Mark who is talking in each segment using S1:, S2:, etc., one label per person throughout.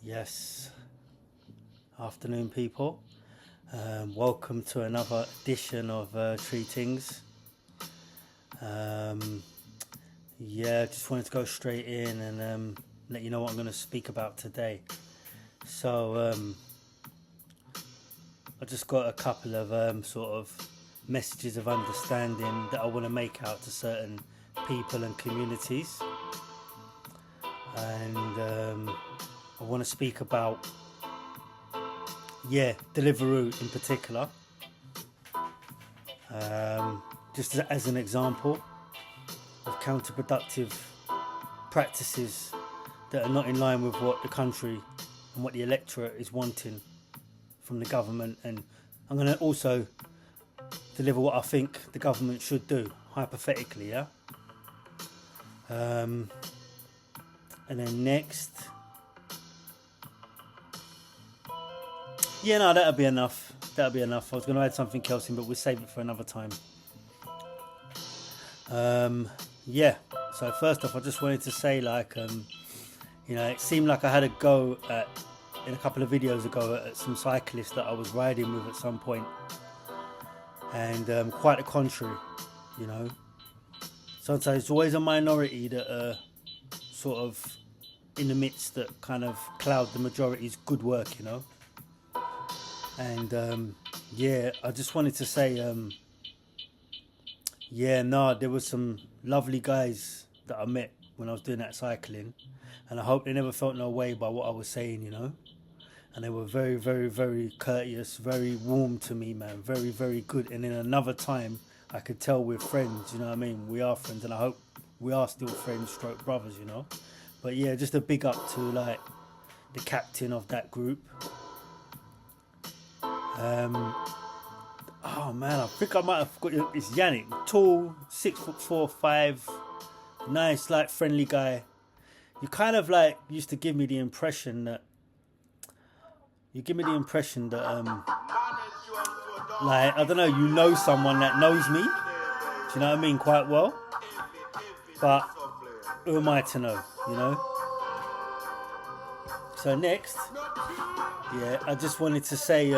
S1: Yes, afternoon people. Welcome to another edition of Three Things. Just wanted to go straight in and let you know what I'm going to speak about today. So I just got a couple of sort of messages of understanding that I want to make out to certain people and communities, and I want to speak about Deliveroo in particular, just as an example of counterproductive practices that are not in line with what the country and what the electorate is wanting from the government. And I'm going to also deliver what I think the government should do, hypothetically, and then next, that'll be enough. I was going to add something else in, but we'll save it for another time. So first off, I just wanted to say, it seemed like I had a go in a couple of videos ago at some cyclists that I was riding with at some point, and quite the contrary, Sometimes it's always a minority that are sort of in the midst that kind of cloud the majority's good work, And I just wanted to say, there were some lovely guys that I met when I was doing that cycling, and I hope they never felt no way by what I was saying, And they were very, very, very courteous, very warm to me, man, very, very good. And in another time, I could tell we're friends, We are friends, and I hope we are still friends, stroke brothers, But yeah, just a big up to the captain of that group. I think I might have got you. It's Yannick, tall, 6'4", 5", nice, friendly guy. You kind of used to give me the impression that I don't know, someone that knows me. Do you know what I mean? Quite well. But who am I to know? So next, I just wanted to say,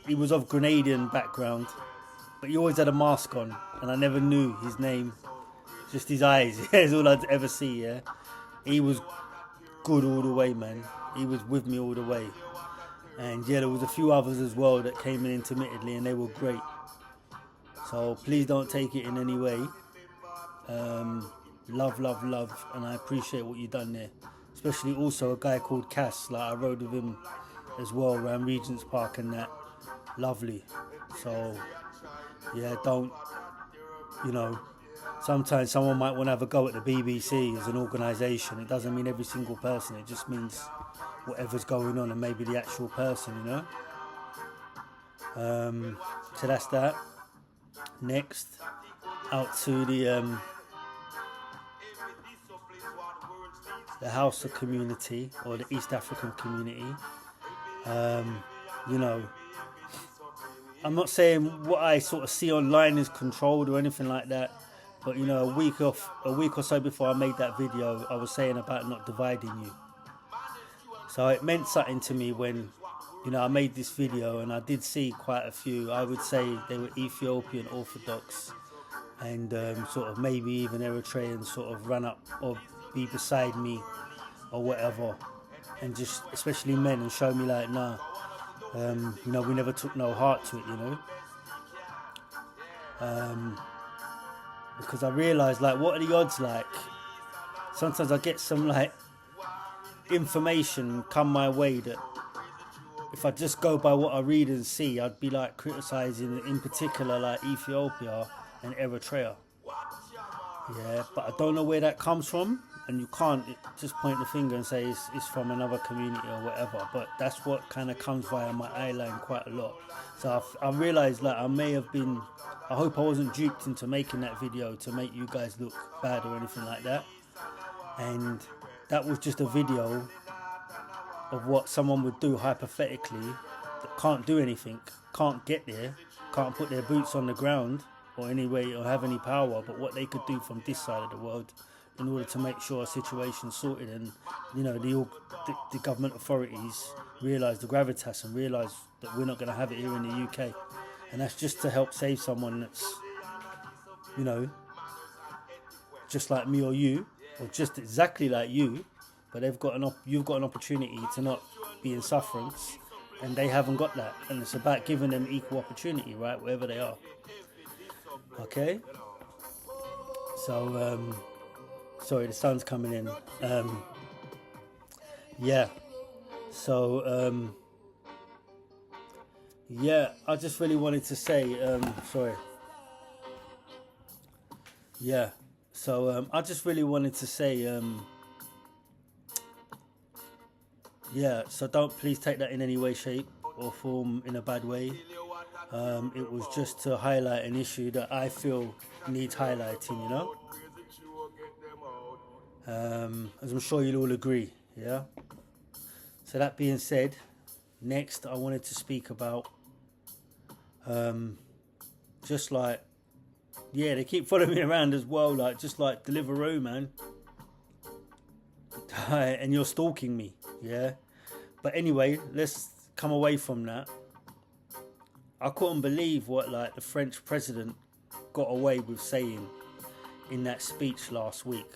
S1: he was of Grenadian background, but he always had a mask on, and I never knew his name, just his eyes. That's all I'd ever see. He was good all the way, man. He was with me all the way, and there was a few others as well that came in intermittently, and they were great. So please don't take it in any way. Love, and I appreciate what you've done there. Especially also a guy called Cass, I rode with him as well around Regent's Park and that. Lovely. So, don't, sometimes someone might want to have a go at the BBC as an organisation. It doesn't mean every single person, it just means whatever's going on and maybe the actual person, So that's that. Next, out to the Hausa community, or the East African community. I'm not saying what I sort of see online is controlled or anything like that, but a week or so before I made that video, I was saying about not dividing you. So it meant something to me when I made this video, and I did see quite a few. I would say they were Ethiopian Orthodox, and sort of maybe even Eritreans sort of run up or be beside me or whatever, and just especially men, and show me we never took no heart to it, because I realised what are the odds sometimes I get some information come my way that if I just go by what I read and see, I'd be criticising in particular Ethiopia and Eritrea. But I don't know where that comes from, and you can't just point the finger and say it's from another community or whatever, but that's what kind of comes via my eye line quite a lot. So I realised I may have been, I hope I wasn't duped into making that video to make you guys look bad or anything like that. And that was just a video of what someone would do hypothetically that can't do anything, can't get there, can't put their boots on the ground or anyway or have any power, but what they could do from this side of the world in order to make sure a situation's sorted, and you know the government authorities realise the gravitas and realise that we're not going to have it here in the UK, and that's just to help save someone that's, you know, just like me or you, or just exactly like you, but you've got an opportunity to not be in sufferance, and they haven't got that, and it's about giving them equal opportunity, right, wherever they are. Okay, so sorry, the sun's coming in. Yeah, so yeah, I just really wanted to say sorry. Yeah, so I just really wanted to say yeah, so don't please take that in any way, shape or form in a bad way. It was just to highlight an issue that I feel needs highlighting, you know, as I'm sure you'll all agree. Yeah, so that being said, next I wanted to speak about just like, yeah, they keep following me around as well, like just like Deliveroo, man. And you're stalking me, yeah. But anyway, let's come away from that. I couldn't believe what like the French president got away with saying in that speech last week,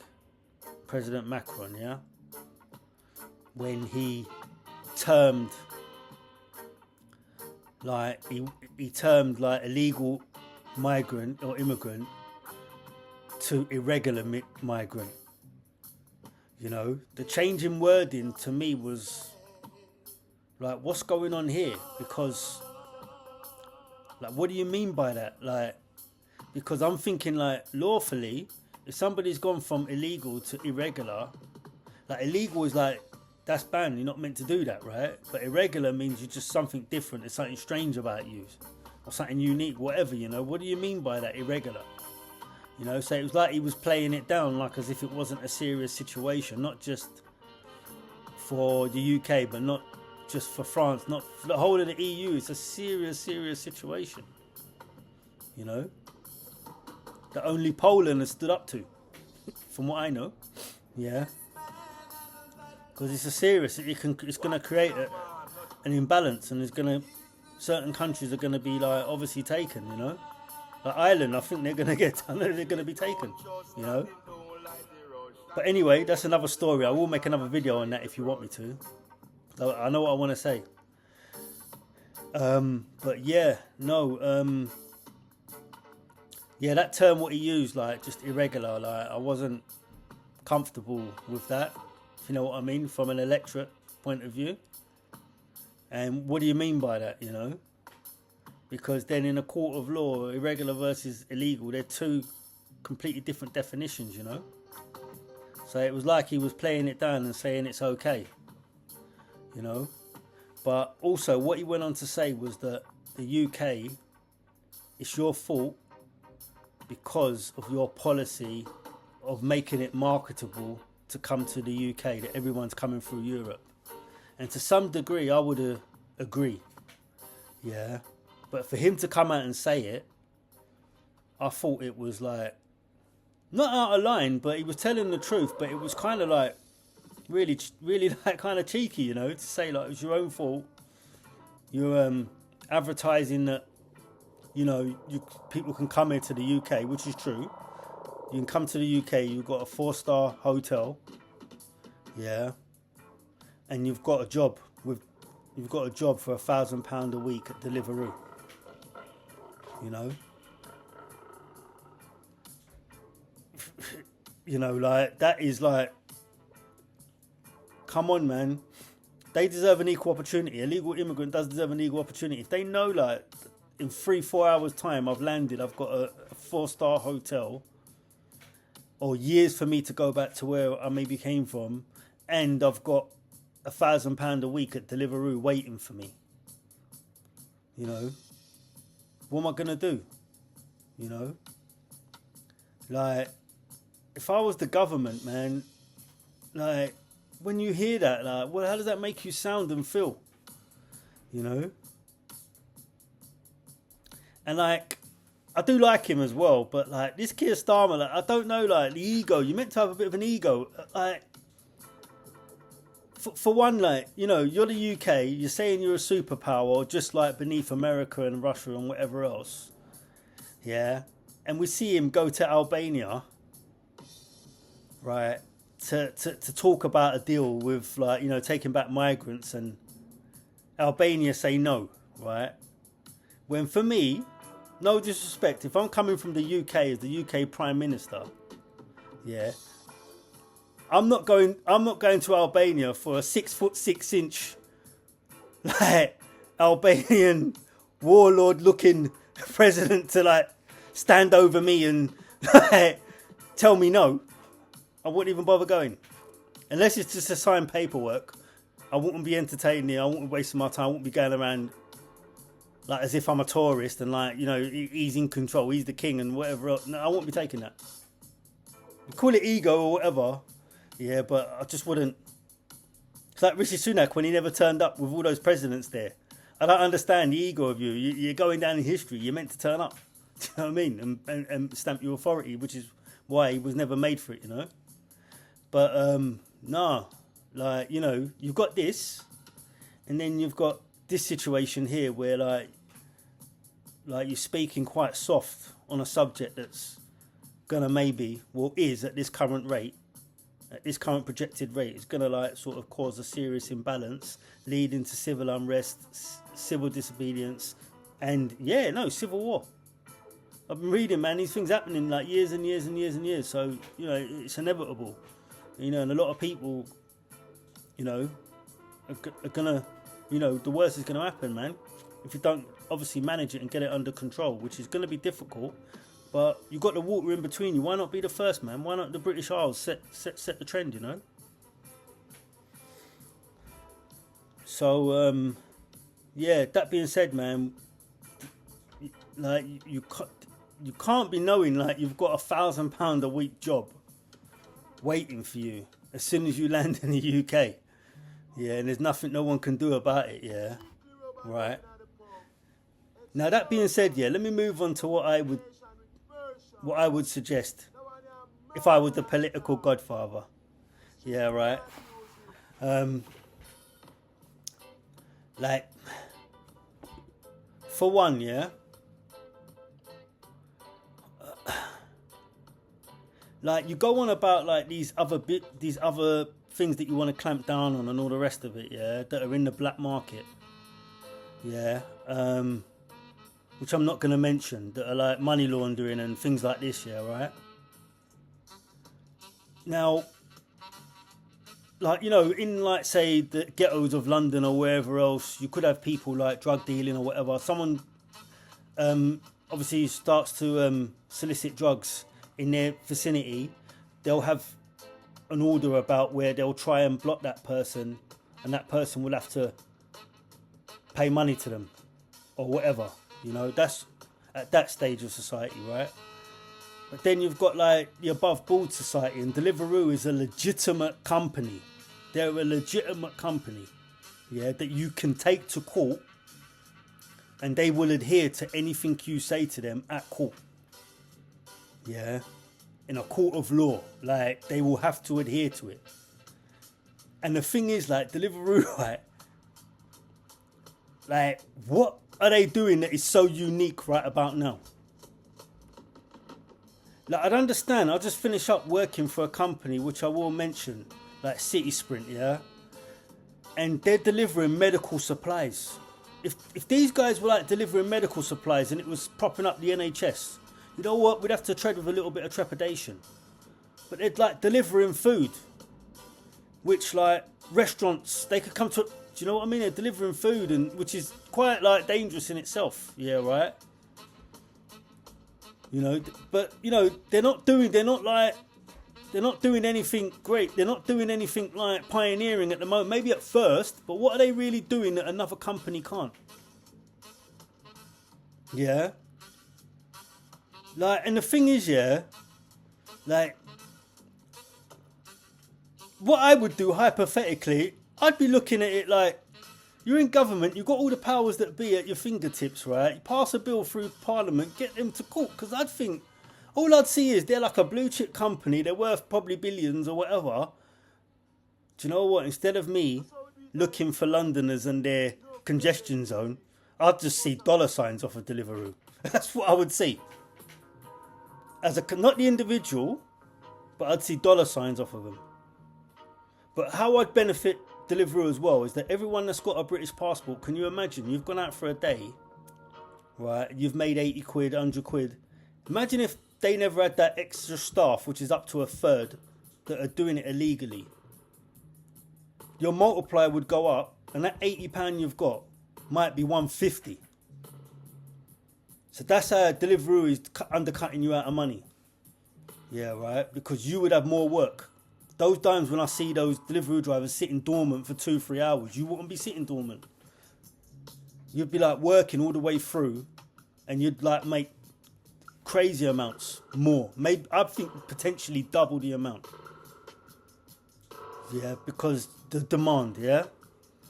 S1: President Macron, yeah, when he termed like he termed like illegal migrant or immigrant to irregular migrant. You know, the change in wording to me was like, what's going on here? Because like, what do you mean by that? Like, because I'm thinking like lawfully, if somebody's gone from illegal to irregular, like illegal is like, that's banned, you're not meant to do that, right? But irregular means you're just something different, there's something strange about you or something unique, whatever, you know. What do you mean by that, irregular? You know, so it was like he was playing it down like as if it wasn't a serious situation, not just for the UK, but not just for France, not for the whole of the EU. It's a serious situation, you know, that only Poland has stood up to, from what I know. Yeah, because it's a serious, it's going to create an imbalance, and certain countries are going to be like obviously taken, you know. Like Ireland, I think they're going to be taken, you know. But anyway, that's another story. I will make another video on that if you want me to. I know what I want to say. But yeah, no. Yeah, that term what he used, like just irregular, like I wasn't comfortable with that, if you know what I mean, from an electorate point of view. And what do you mean by that, you know? Because then in a court of law, irregular versus illegal, they're two completely different definitions, you know. So it was like he was playing it down and saying it's okay, you know. But also what he went on to say was that the UK, it's your fault because of your policy of making it marketable to come to the UK, that everyone's coming through Europe. And to some degree, I would agree, yeah. But for him to come out and say it, I thought it was like, not out of line, but he was telling the truth, but it was kind of like, really like kind of cheeky, you know, to say like, it's your own fault. You're advertising that, you know, people can come here to the UK, which is true. You can come to the UK, you've got a 4-star hotel, yeah, and you've got a job for £1,000 a week at Deliveroo. You know, you know, like that is like, come on, man. They deserve an equal opportunity. A legal immigrant does deserve an equal opportunity. If they know, like, in 3-4 hours time I've landed, I've got a 4-star hotel, or years for me to go back to where I maybe came from, and I've got £1,000 a week at Deliveroo waiting for me, you know, what am I gonna do? You know, like, if I was the government, man, like, when you hear that, like, well, how does that make you sound and feel? You know, And like, I do like him as well, but like this Keir Starmer, like, I don't know, like the ego. You meant to have a bit of an ego, like. For one, like, you know, you're the UK, you're saying you're a superpower, just like beneath America and Russia and whatever else. Yeah. And we see him go to Albania, right, to talk about a deal with, like, you know, taking back migrants, and Albania say no, right? When for me, no disrespect, if I'm coming from the UK as the UK Prime Minister, yeah, I'm not going to Albania for a 6'6" like Albanian warlord looking president to like stand over me and like, tell me no. I wouldn't even bother going. Unless it's just to sign paperwork. I wouldn't be entertaining it. I wouldn't be wasting my time. I wouldn't be going around like as if I'm a tourist and like, you know, he's in control, he's the king and whatever else. No, I wouldn't be taking that. Call it ego or whatever. Yeah, but I just wouldn't. It's like Rishi Sunak when he never turned up with all those presidents there. I don't understand the ego of you. You're going down in history. You're meant to turn up. Do you know what I mean? And stamp your authority, which is why he was never made for it, you know? But, no. Like, you know, you've got this. And then you've got this situation here where, like you're speaking quite soft on a subject that's going to maybe, well, is at this current rate, at this current projected rate, it's going to like sort of cause a serious imbalance, leading to civil unrest, civil disobedience, and yeah, no, civil war. I've been reading, man, these things happening like years and years and years and years. So, you know, it's inevitable. You know, and a lot of people, you know, are going to, you know, the worst is going to happen, man. If you don't obviously manage it and get it under control, which is going to be difficult. But you've got the water in between you. Why not be the first, man? Why not the British Isles set the trend, you know? So, yeah, that being said, man, like, you can't be knowing, like, you've got £1,000 a week job waiting for you as soon as you land in the UK. Yeah, and there's nothing no one can do about it, yeah? Right. Now, that being said, yeah, let me move on to what I would suggest if I was the political godfather. Yeah, right. Like, for one, yeah. Like, you go on about like these other things that you want to clamp down on and all the rest of it, yeah, that are in the black market. Yeah. Which I'm not going to mention, that are like money laundering and things like this, yeah, right? Now, like, you know, in like, say, the ghettos of London or wherever else, you could have people like drug dealing or whatever. Someone obviously starts to solicit drugs in their vicinity. They'll have an order about where they'll try and block that person, and that person will have to pay money to them or whatever. You know, that's at that stage of society, right? But then you've got like the above board society, and Deliveroo is a legitimate company. They're a legitimate company, yeah, that you can take to court and they will adhere to anything you say to them at court. Yeah, in a court of law, like they will have to adhere to it. And the thing is, like Deliveroo, right? Like, what are they doing that is so unique right about now? Like, I'd understand. I'll just finish up working for a company, which I will mention, like City Sprint, yeah? And they're delivering medical supplies. If these guys were like delivering medical supplies and it was propping up the NHS, you know what? We'd have to tread with a little bit of trepidation. But they're like delivering food, which like restaurants, they could come to... Do you know what I mean? They're delivering food, and which is quite like dangerous in itself. Yeah, right. You know, but you know, they're not doing anything great. They're not doing anything like pioneering at the moment. Maybe at first, but what are they really doing that another company can't? Yeah. Like, and the thing is, yeah, like, what I would do hypothetically, I'd be looking at it like, You're in government, you've got all the powers that be at your fingertips, right? You pass a bill through Parliament, get them to court. Because I'd think, all I'd see is they're like a blue chip company, they're worth probably billions or whatever. Do you know what? Instead of me looking for Londoners and their congestion zone, I'd just see dollar signs off of Deliveroo. That's what I would see. Not the individual, but I'd see dollar signs off of them. But how I'd benefit Deliveroo as well is that everyone that's got a British passport, can you imagine? You've gone out for a day, right? You've made 80 quid, 100 quid. Imagine if they never had that extra staff, which is up to a third, that are doing it illegally. Your multiplier would go up, and that £80 you've got might be 150. So that's how Deliveroo is undercutting you out of money. Yeah, right? Because you would have more work. Those times when I see those Deliveroo drivers sitting dormant for 2-3 hours, you wouldn't be sitting dormant. You'd be like working all the way through, and you'd like make crazy amounts more. Maybe I think potentially double the amount. Yeah, because the demand, yeah?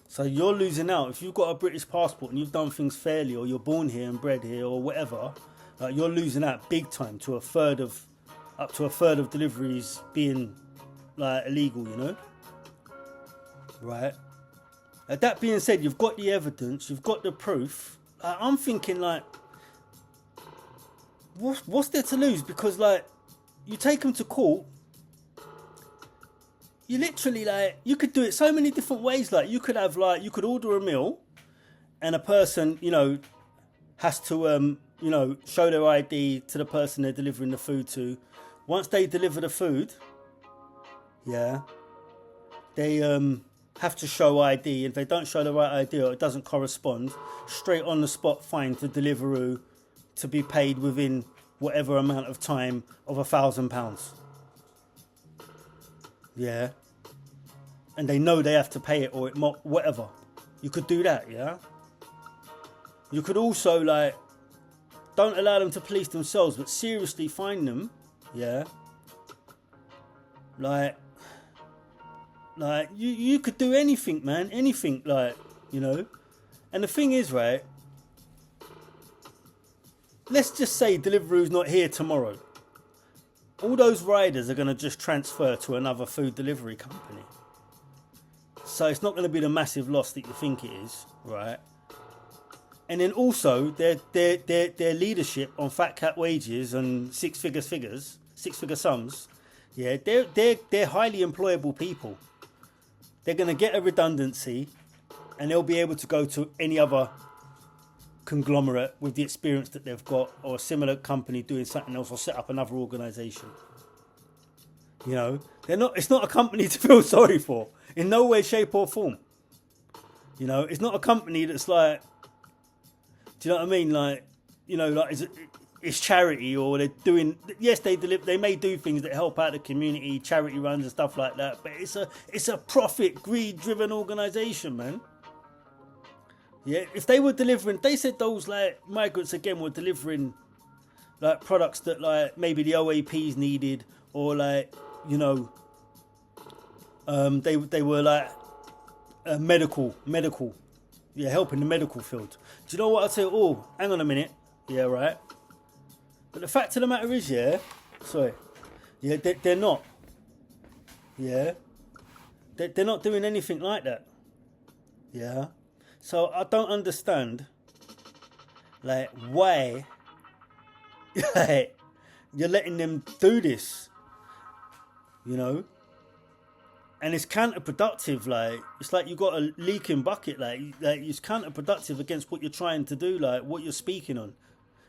S1: So you're losing out. If you've got a British passport and you've done things fairly, or you're born here and bred here or whatever, you're losing out big time to up to a third of deliveries being like illegal, you know? Right? That being said, you've got the evidence, you've got the proof. I'm thinking like, what's there to lose? Because like, you take them to court, you literally like, you could do it so many different ways. Like you could have like, you could order a meal and a person, you know, has to, you know, show their ID to the person they're delivering the food to. Once they deliver the food, yeah, they have to show ID. If they don't show the right ID or it doesn't correspond, straight on the spot fine to Deliveroo to be paid within whatever amount of time of £1,000. Yeah, and they know they have to pay it or it whatever. You could do that, yeah. You could also like, don't allow them to police themselves, but seriously find them, yeah. Like you could do anything, man, anything, like, you know. And the thing is, right, let's just say Deliveroo's not here tomorrow. All those riders are going to just transfer to another food delivery company. So it's not going to be the massive loss that you think it is, right? And then also their leadership on fat cat wages and six-figure sums, yeah, they're highly employable people. They're going to get a redundancy and they'll be able to go to any other conglomerate with the experience that they've got, or a similar company doing something else, or set up another organisation. You know, it's not a company to feel sorry for in no way, shape or form. You know, it's not a company that's like, do you know what I mean? Like, you know, like it's charity, or they're doing, yes, they may do things that help out the community, charity runs and stuff like that, but it's a profit, greed driven organisation, man. Yeah, if they were delivering, they said those like migrants again were delivering like products that like maybe the OAPs needed, or like, you know, they were like medical, yeah, helping the medical field. Do you know what I'd say? Oh, hang on a minute, yeah, right. But the fact of the matter is, yeah, sorry, yeah, they're not, yeah, they're not doing anything like that, yeah. So I don't understand, like, why like, you're letting them do this, you know? And it's counterproductive, like, it's like you got a leaking bucket, like it's counterproductive against what you're trying to do, like, what you're speaking on.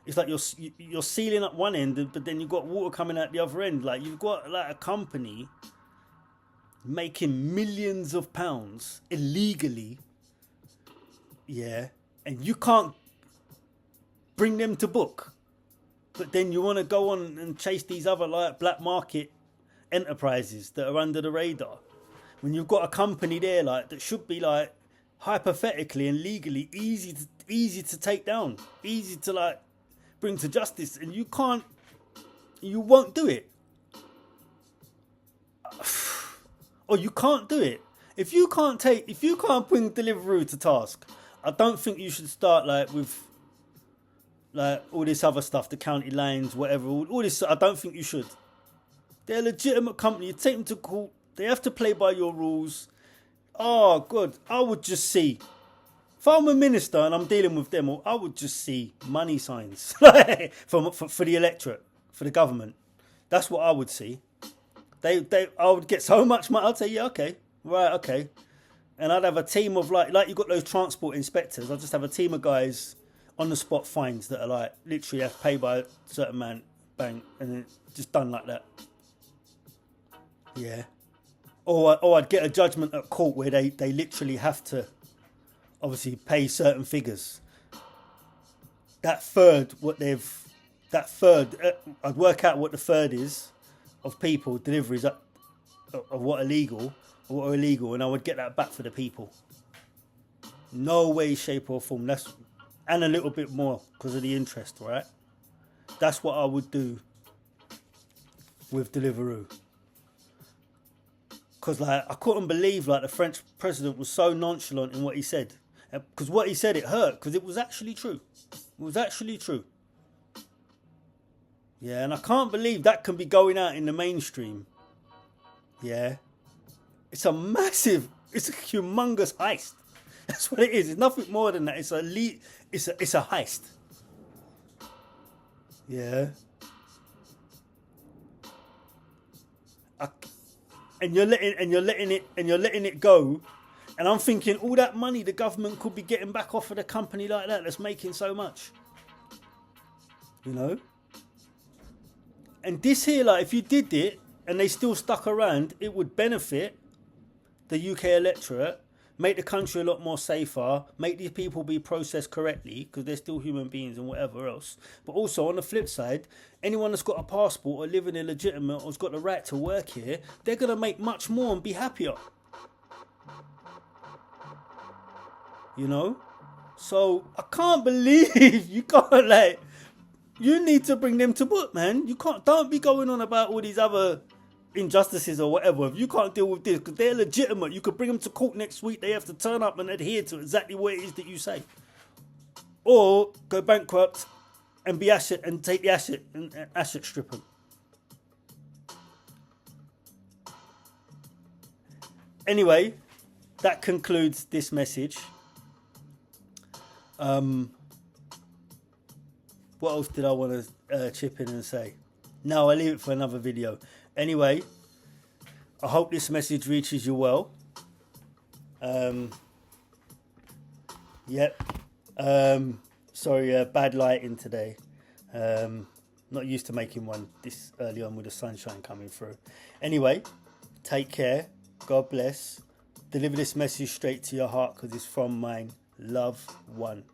S1: It's like you're sealing up one end, but then you've got water coming out the other end. Like, you've got, like, a company making millions of pounds illegally, yeah, and you can't bring them to book, but then you want to go on and chase these other like black market enterprises that are under the radar, when you've got a company there like that should be like hypothetically and legally easy to take down, easy to like bring to justice, and you won't do it, or you can't do it. If you can't bring Deliveroo to task, I don't think you should start like with like all this other stuff, the county lines, whatever. All this, I don't think you should. They're a legitimate company. You take them to court. They have to play by your rules. Oh, God. I would just see. If I'm a minister and I'm dealing with them, I would just see money signs for the electorate, for the government. That's what I would see. I would get so much money. I'd say, yeah, okay. Right, okay. And I'd have a team of like you got those transport inspectors. I'd just have a team of guys on the spot fines that are like literally have to pay by a certain man, bang, and then just done like that. Yeah. Or I'd get a judgment at court where they literally have to obviously pay certain figures. I'd work out what the third is of people, deliveries of what are illegal, and I would get that back for the people. No way, shape or form. And a little bit more because of the interest, right? That's what I would do with Deliveroo. Because like I couldn't believe like the French president was so nonchalant in what he said. Because what he said, it hurt. Because it was actually true. It was actually true. Yeah, and I can't believe that can be going out in the mainstream. Yeah. It's a humongous heist. That's what it is. It's nothing more than that. It's a heist. Yeah. And you're letting it go. And I'm thinking all that money the government could be getting back off of a company like that that's making so much. You know? And this here, like, if you did it and they still stuck around, it would benefit the UK electorate, make the country a lot more safer, make these people be processed correctly, because they're still human beings and whatever else. But also, on the flip side, anyone that's got a passport or living illegitimate or has got the right to work here, they're going to make much more and be happier. You know? So, I can't believe you can't, like... You need to bring them to book, man. Don't be going on about all these other injustices or whatever. If you can't deal with this, because they're legitimate, you could bring them to court next week. They have to turn up and adhere to exactly what it is that you say. Or go bankrupt and be asset and take the asset and asset strip them. Anyway, that concludes this message. What else did I want to chip in and say? No, I'll leave it for another video. Anyway, I hope this message reaches you well. Yep. Sorry, bad lighting today. Not used to making one this early on with the sunshine coming through. Anyway, take care. God bless. Deliver this message straight to your heart because it's from mine. Love, one.